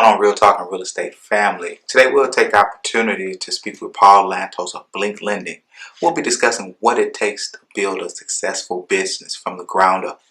on, Real Talk and Real Estate family? Today we'll take the opportunity to speak with Paul Lamnatos of Blink Lending. We'll be discussing what it takes to build a successful business from the ground up.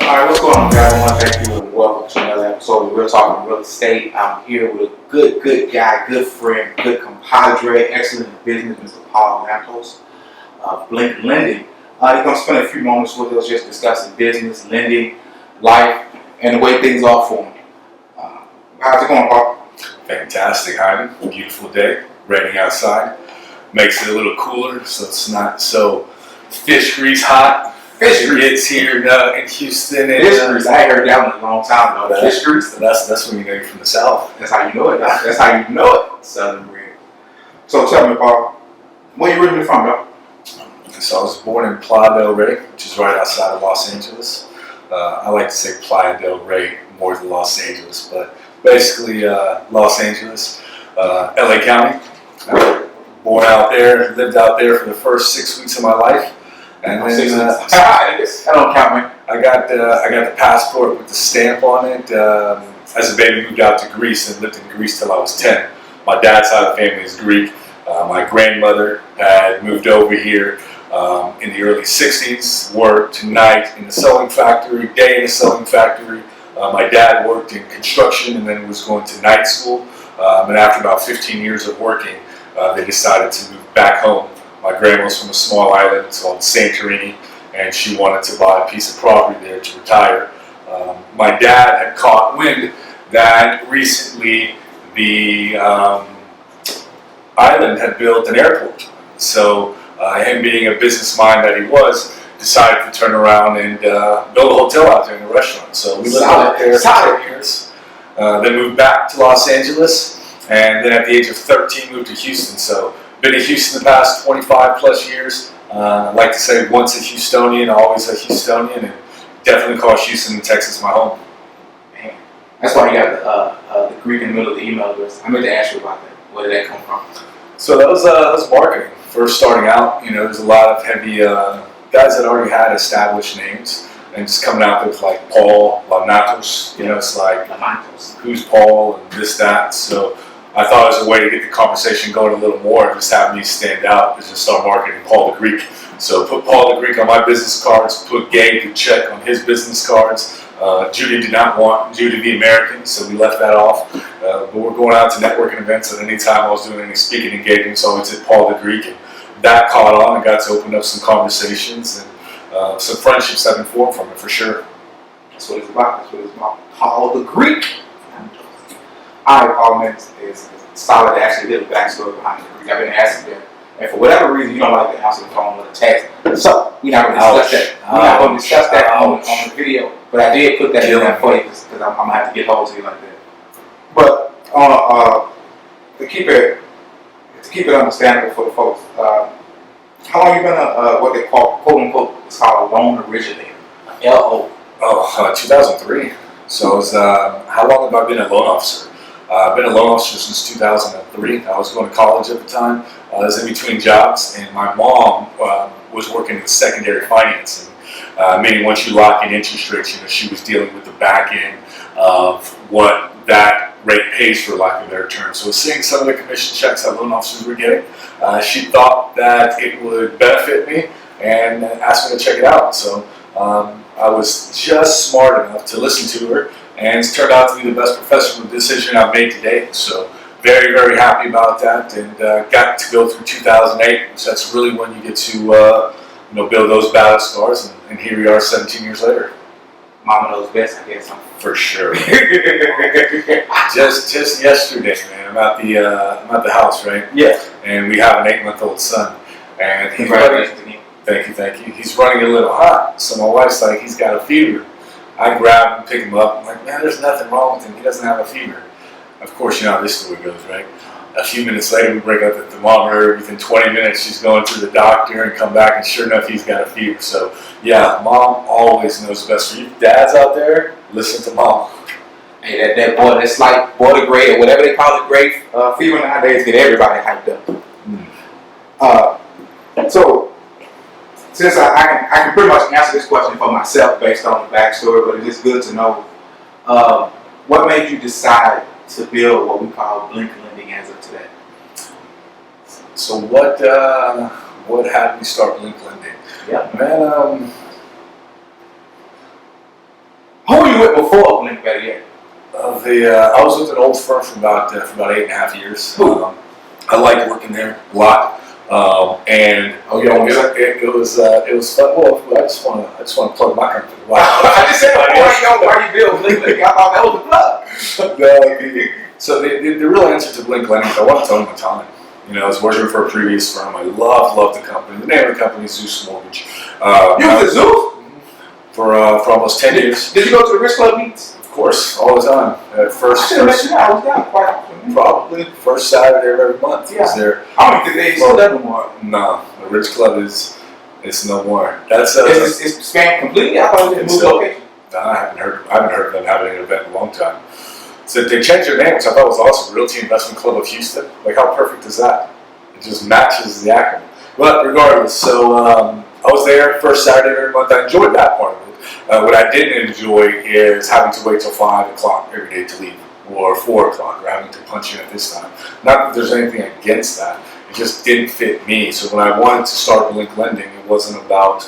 Alright, what's going on, guys? I want to thank you and welcome to another episode of Real Talk and Real Estate. I'm here with a good guy, good friend, good compadre, excellent in business, Mr. Paul Lamnatos of Blink Lending. He's going to spend a few moments with us just discussing business, lending, life, and the way things are for him. How's it going, Paul? Fantastic, Hyman. Beautiful day, raining outside. Makes it a little cooler, so it's not so fish grease hot. Fish grease. It's here in Houston. Fish grease. I ain't heard that one in a long time ago. Fish grease. That's when you know you're from the South. That's how you know it. That's how you know it. Southern bread. So tell me, Paul, where you originally from, bro? So I was born in Playa del Rey, which is right outside of Los Angeles. I like to say Playa del Rey more than Los Angeles, but basically Los Angeles, LA County. Born out there, lived out there for the first 6 weeks of my life. And then, I don't count, man. I got the passport with the stamp on it. As a baby, moved out to Greece and lived in Greece till I was 10. My dad's side of the family is Greek. My grandmother had moved over here in the early 60s, worked night in the sewing factory, day in the sewing factory. My dad worked in construction and then was going to night school. And after about 15 years of working, they decided to move back home. My grandma was from a small island called Santorini, and she wanted to buy a piece of property there to retire. My dad had caught wind that recently the island had built an airport. So him being a business mind that he was, decided to turn around and build a hotel out there and a restaurant. So we lived out there for 10 years. Then moved back to Los Angeles, and then at the age of 13 moved to Houston. So been in Houston the past 25 plus years. I like to say once a Houstonian, always a Houstonian, and definitely call Houston, Texas my home. Man, that's why you got the Greek in the middle of the email address. I meant to ask you about that. Where did that come from? So that was marketing. First starting out, there's a lot of heavy guys that already had established names, and just coming out with like Paul Lamnatos. It's like Lamnatos. Who's Paul and this, that. So I thought it was a way to get the conversation going a little more and just have me stand out is just start marketing Paul the Greek. So put Paul the Greek on my business cards, put Gabe the Czech on his business cards. Judy did not want Judy to be American, so we left that off. But we're going out to networking events, and anytime I was doing any speaking engagements, I always did Paul the Greek. And that caught on and got to open up some conversations and some friendships have been formed from it for sure. That's what it's about. That's what it's about. Paul the Greek. Alright, Paul, man, it's solid to actually hear the backstory behind the Greek. I've been asking them, and for whatever reason, you don't like to answer the phone with a text. So we're not going to discuss that. We're not going to discuss that on the video. But I did put that in there for you because I'm going to have to get hold of you like that. But to keep it understandable for the folks, how long you been what they call quote unquote it's called a loan originator? LO. 2003. So how long have I been a loan officer? I've been a loan officer since 2003. I was going to college at the time. I was in between jobs, and my mom was working in secondary financing, meaning once you lock in interest rates, she was dealing with the back end of what that rate pays, for lack of a better term. So seeing some of the commission checks that loan officers were getting, she thought that it would benefit me and asked me to check it out. So I was just smart enough to listen to her, and it's turned out to be the best professional decision I've made today. So very, very happy about that, and got to go through 2008. So that's really when you get to build those battle scars, and here we are 17 years later. Mama knows best, I guess. For sure. just yesterday, man. I'm at the house, right? Yeah. And we have an 8-month-old son, and he's Congratulations to me. Thank you. He's running a little hot, so my wife's like, he's got a fever. I grab him, pick him up. I'm like, man, there's nothing wrong with him. He doesn't have a fever. Of course, you know how this story goes, right? a few minutes later, we break out the thermometer. Within 20 minutes, she's going through the doctor and come back, and sure enough, he's got a fever. So, yeah, mom always knows best for you. Dads out there, listen to mom. Hey, that boy, that's like border grade or whatever they call it, grade fever nowadays, get everybody hyped up. So, since I can pretty much answer this question for myself based on the backstory, but it is good to know, what made you decide to build what we call Blink Lending as of today? So what had me start Blink Lending? Yeah. Man, who were you with before Blink, better yet? I was with an old firm for about 8.5 years. I liked working there a lot. And it was fun. Well, I just want to plug my company. Wow. I just said why you build Blink Lending. I thought that was a plug. So the real answer to Blink Lending is I wanted to own my time. You know, I was working for a previous firm. I loved the company. The name of the company is Zeus Mortgage. You was at Zeus? For almost 10 years. Did you go to the Rich Club meets? Of course, all the time. I should have met you. I was down quite often. Probably first Saturday of every month. Yeah. There. I don't think they still that no more. No, the Rich Club it's no more. That's it's spanned completely. I thought it moved location. I haven't heard of them having an event in a long time. So they changed their name, which I thought was awesome. Realty Investment Club of Houston. Like, how perfect is that? It just matches the acronym. But regardless, so I was there first Saturday of every month. I enjoyed that part of it. What I didn't enjoy is having to wait till 5 o'clock every day to leave, or 4 o'clock, or having to punch in at this time. Not that there's anything against that. It just didn't fit me. So when I wanted to start Blink Lending, it wasn't about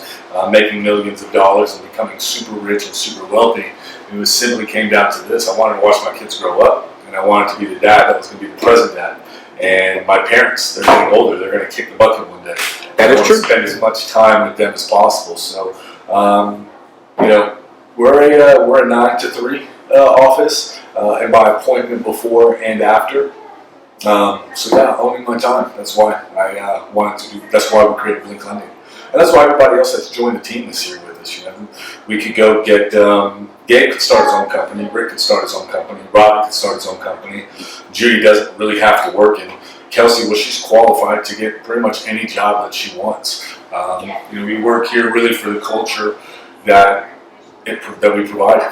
making millions of dollars and becoming super rich and super wealthy. It was simply came down to this. I wanted to watch my kids grow up, and I wanted to be the dad that was going to be the present dad. And my parents, they're getting older. They're going to kick the bucket one day. That is true. Spend as much time with them as possible. So, you know, we're a 9 to 3 office, and by appointment before and after. So yeah, owning my time. That's why I wanted to do. That's why we created Blink Lending, and that's why everybody else has joined the team this year with us. You know, we could go get. Gabe could start his own company. Rick could start his own company. Robbie could start his own company. Judy doesn't really have to work, and Kelsey, well, she's qualified to get pretty much any job that she wants. You know, we work here really for the culture that we provide,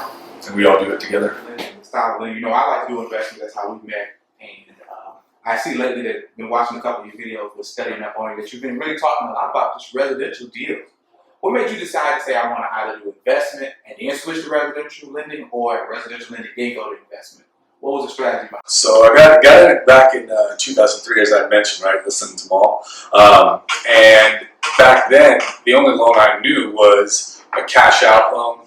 and we all do it together. You know, I like to do investments. That's how we met. And I see lately that been watching a couple of your videos, was studying up on you, that you've been really talking a lot about just residential deals. What made you decide to say I want to either do investment and then switch to residential lending, or residential lending then go to investment? What was the strategy behind it? So I got it back in 2003, as I mentioned, right, listening to them all. And back then, the only loan I knew was a cash out loan,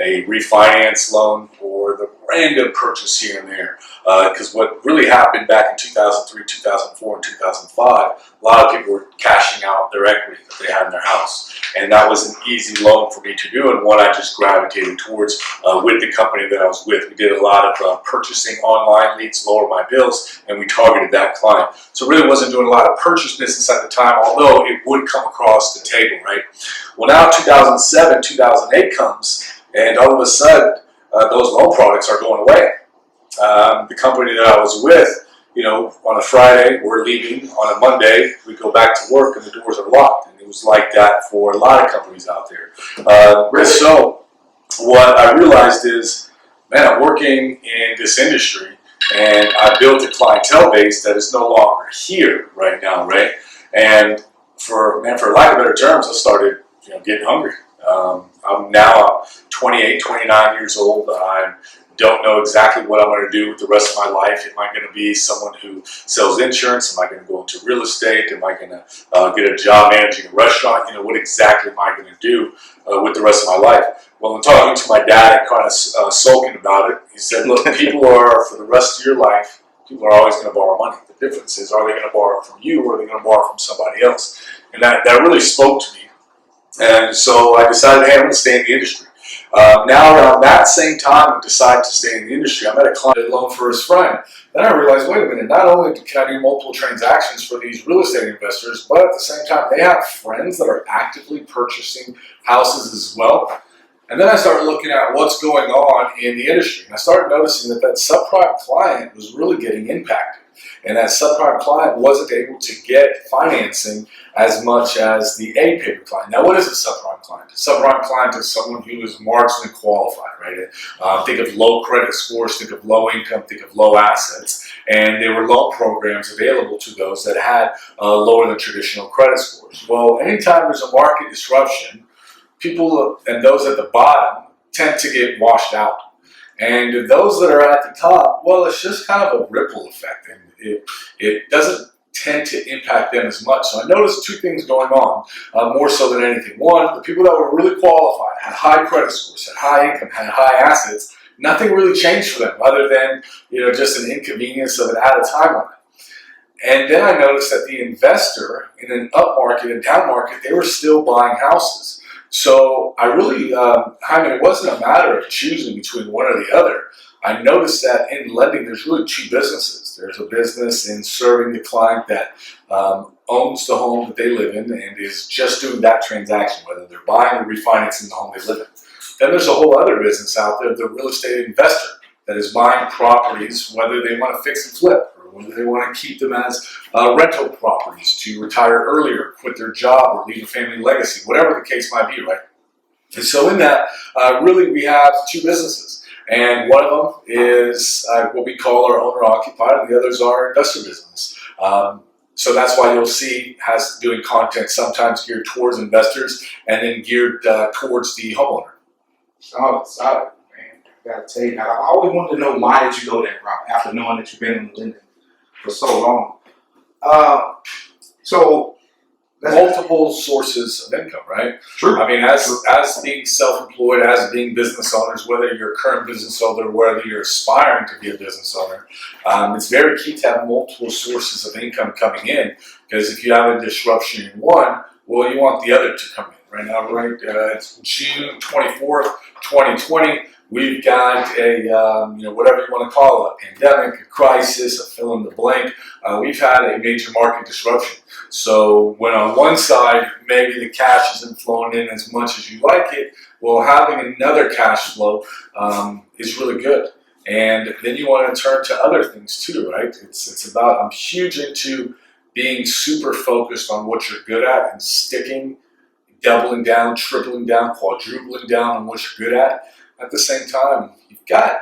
a refinance loan, or the random purchase here and there. Because what really happened back in 2003, 2004, and 2005, a lot of people were cashing out their equity that they had in their house. And that was an easy loan for me to do, and one I just gravitated towards with the company that I was with. We did a lot of purchasing online leads, lower my bills, and we targeted that client. So really wasn't doing a lot of purchase business at the time, although it would come across the table, right? Well, now 2007, 2008 comes, and all of a sudden, those loan products are going away. The company that I was with, you know, on a Friday, we're leaving. On a Monday, we go back to work and the doors are locked. And it was like that for a lot of companies out there. So what I realized is, man, I'm working in this industry and I built a clientele base that is no longer here right now, right? And for lack of better terms, I started, you know, getting hungry. I'm now 28, 29 years old. I don't know exactly what I'm going to do with the rest of my life. Am I going to be someone who sells insurance? Am I going to go into real estate? Am I going to get a job managing a restaurant? You know, what exactly am I going to do with the rest of my life? Well, in talking to my dad and kind of sulking about it, he said, look, people are, for the rest of your life, people are always going to borrow money. The difference is, are they going to borrow from you or are they going to borrow from somebody else? And that really spoke to me. And so I decided, hey, I'm going to stay in the industry. Now around that same time I decided to stay in the industry, I met a client loan for his friend. Then I realized, wait a minute, not only can I do multiple transactions for these real estate investors, but at the same time they have friends that are actively purchasing houses as well. And then I started looking at what's going on in the industry. And I started noticing that subprime client was really getting impacted. And that subprime client wasn't able to get financing as much as the A paper client. Now, what is a subprime client? A subprime client is someone who is marginally qualified, right? Think of low credit scores, think of low income, think of low assets. And there were loan programs available to those that had lower than traditional credit scores. Well, anytime there's a market disruption, people and those at the bottom tend to get washed out. And those that are at the top, well, it's just kind of a ripple effect, and it doesn't tend to impact them as much. So I noticed two things going on, more so than anything. One, the people that were really qualified, had high credit scores, had high income, had high assets, nothing really changed for them other than just an inconvenience of an added timeline. And then I noticed that the investor in an up market and down market, they were still buying houses. So I really, Hyman, it wasn't a matter of choosing between one or the other. I noticed that in lending, there's really two businesses. There's a business in serving the client that owns the home that they live in and is just doing that transaction, whether they're buying or refinancing the home they live in. Then there's a whole other business out there, the real estate investor, that is buying properties, whether they want to fix and flip, or whether they want to keep them as rental properties to retire earlier, quit their job, or leave a family legacy, whatever the case might be, right? And so in that, really we have two businesses. And one of them is what we call our owner-occupied, and the others are investor business. So that's why you'll see us doing content sometimes geared towards investors and then geared towards the homeowner. Solid, man. I gotta tell you, now, I always wanted to know why did you go that route after knowing that you've been in lending for so long. So multiple sources of income, right? True. I mean, as being self-employed, as being business owners, whether you're a current business owner, whether you're aspiring to be a business owner, it's very key to have multiple sources of income coming in, because if you have a disruption in one, well, you want the other to come in. Right now, it's June 24th, 2020. We've got a, whatever you want to call it, a pandemic, a crisis, a fill in the blank. We've had a major market disruption. So when on one side, maybe the cash isn't flowing in as much as you like it, well, having another cash flow is really good. And then you want to turn to other things too, right? It's about, I'm huge into being super focused on what you're good at and sticking, doubling down, tripling down, quadrupling down on what you're good at. At the same time, you've got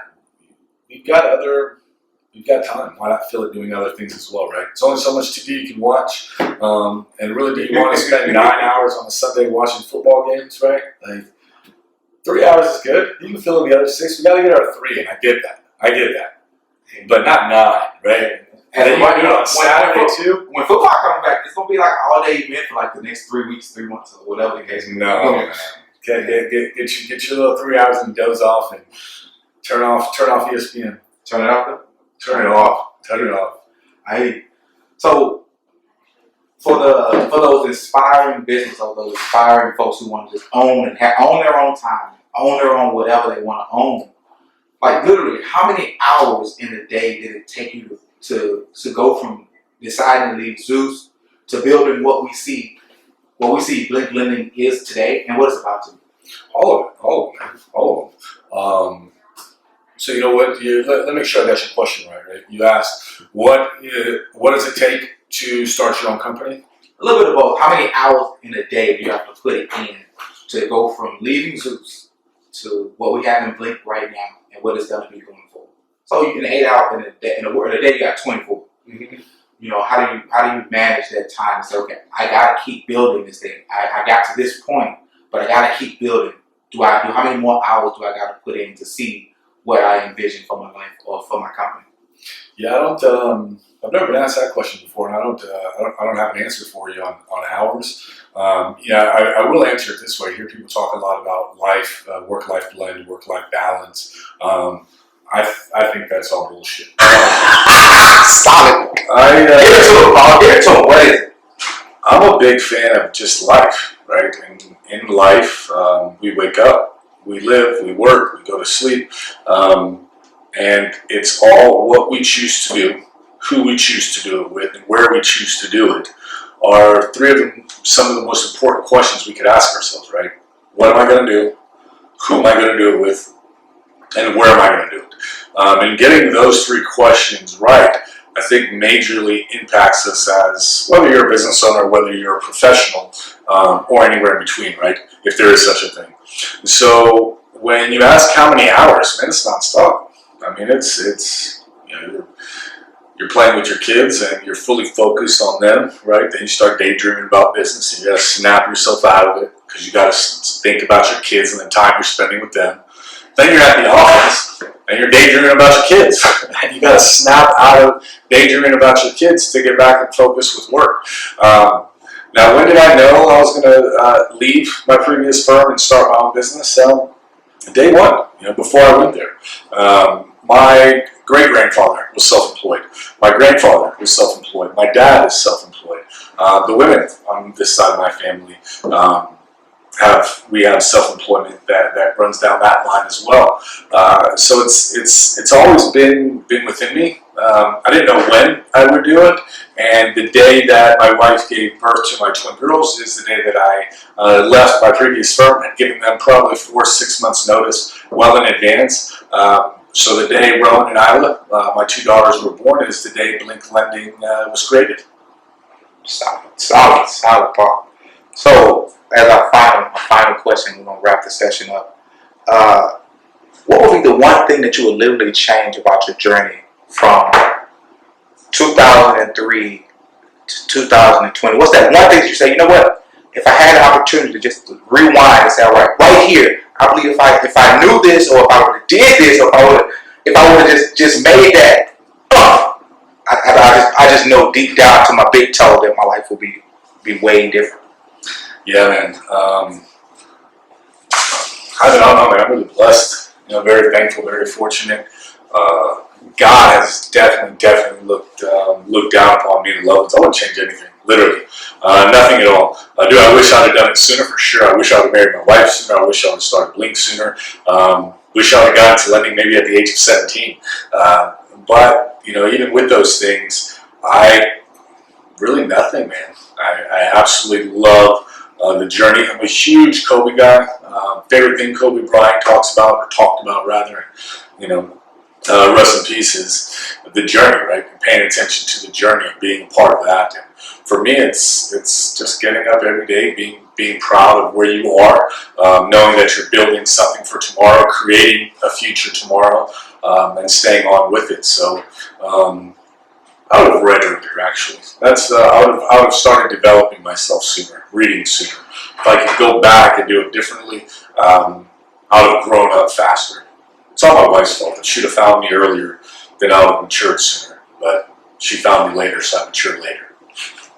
time. Why not fill it doing other things as well, right? It's only so much TV you can watch, and really, do you want to spend 9 hours on a Sunday watching football games, right? Like 3 hours is good. You can fill in the other 6. We got to get our 3 in. I get that, but not 9, right? And then you want to do it on Saturday too. When football comes back, it's gonna be like an all-day event for like the next 3 weeks, 3 months, or whatever the case. No. Get your little 3 hours and doze off and turn off ESPN. Turn it off. Turn it off. So for those inspiring business or those inspiring folks who want to just own and own their own time, own their own whatever they want to own. Like literally, how many hours in a day did it take you to go from deciding to leave Zeus to building what we see Blink Lending is today and what it's about to be? All of them. So you know what? Let me make sure I got your question right? You asked, what does it take to start your own company? A little bit of both. How many hours in a day do you have to put it in to go from leaving Zeus to what we have in Blink right now and what it's going to be going forward? So you can 8 hours in a day. In a day, you got 24. Mm-hmm. How do you manage that time and say, okay, I got to keep building this thing. I got to this point, but I got to keep building. How many more hours do I got to put in to see what I envision for my life or for my company? Yeah, I've never been asked that question before, and I don't have an answer for you on hours. I will answer it this way. I hear people talk a lot about life, work-life blend, work-life balance. I think that's all bullshit. Solid. Get it to him. What is it? I'm a big fan of just life, right? And in life, we wake up, we live, we work, we go to sleep, and it's all what we choose to do, who we choose to do it with, and where we choose to do it are some of the most important questions we could ask ourselves, right? What am I going to do? Who am I going to do it with? And where am I going to do it? And getting those 3 questions right, I think majorly impacts us as whether you're a business owner, whether you're a professional, or anywhere in between, right? If there is such a thing. So when you ask how many hours, man, it's nonstop. I mean, it's you're playing with your kids and you're fully focused on them, right? Then you start daydreaming about business and you gotta snap yourself out of it because you gotta think about your kids and the time you're spending with them. Then you're at the office and you're daydreaming about your kids and you gotta snap out of daydreaming about your kids to get back and focus with work. Now, when did I know I was gonna leave my previous firm and start my own business? Day one, before I went there. My great-grandfather was self-employed. My grandfather was self-employed. My dad is self-employed. The women on this side of my family have self-employment that runs down that line as well. So it's always been within me. I didn't know when I would do it, and the day that my wife gave birth to my twin girls is the day that I left my previous firm and given them probably 4 or 6 months notice well in advance. So the day Rowan and Isla, my 2 daughters, were born is the day Blink Lending was created. Solid, Paul. So, as our final question, we're gonna wrap the session up. What would be the one thing that you would literally change about your journey from 2003 to 2020? What's that one thing that you say, you know what? If I had an opportunity to just rewind and say, all right here, I believe if I knew this, or if I would have did this, or if I would have just made that, I just know deep down to my big toe that my life will be way different. Yeah, man. I don't know, man. I'm really blessed. Very thankful, very fortunate. God has definitely looked down upon me in love. I wouldn't change anything, literally, nothing at all. Do I wish I'd have done it sooner? For sure. I wish I would have married my wife sooner. I wish I would have started Blink sooner. Wish I would have gotten into lending maybe at the age of 17. But even with those things, really nothing, man. I absolutely love the journey. I'm a huge Kobe guy. Favorite thing Kobe Bryant talked about, rest in peace, is the journey, right? Paying attention to the journey, being a part of that. And for me, it's just getting up every day, being proud of where you are, knowing that you're building something for tomorrow, creating a future tomorrow, and staying on with it. So I would have read earlier, actually. I would have started developing myself sooner, reading sooner. If I could go back and do it differently, I would have grown up faster. It's all my wife's fault. If she'd have found me earlier, then I would have matured sooner. But she found me later, so I matured later.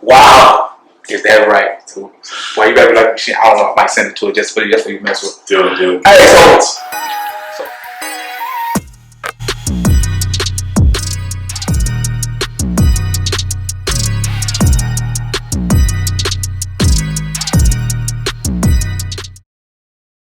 Wow, is that right? So, well, you better be like, I don't know, I might send it to her just for you mess with. Do it. Hey, so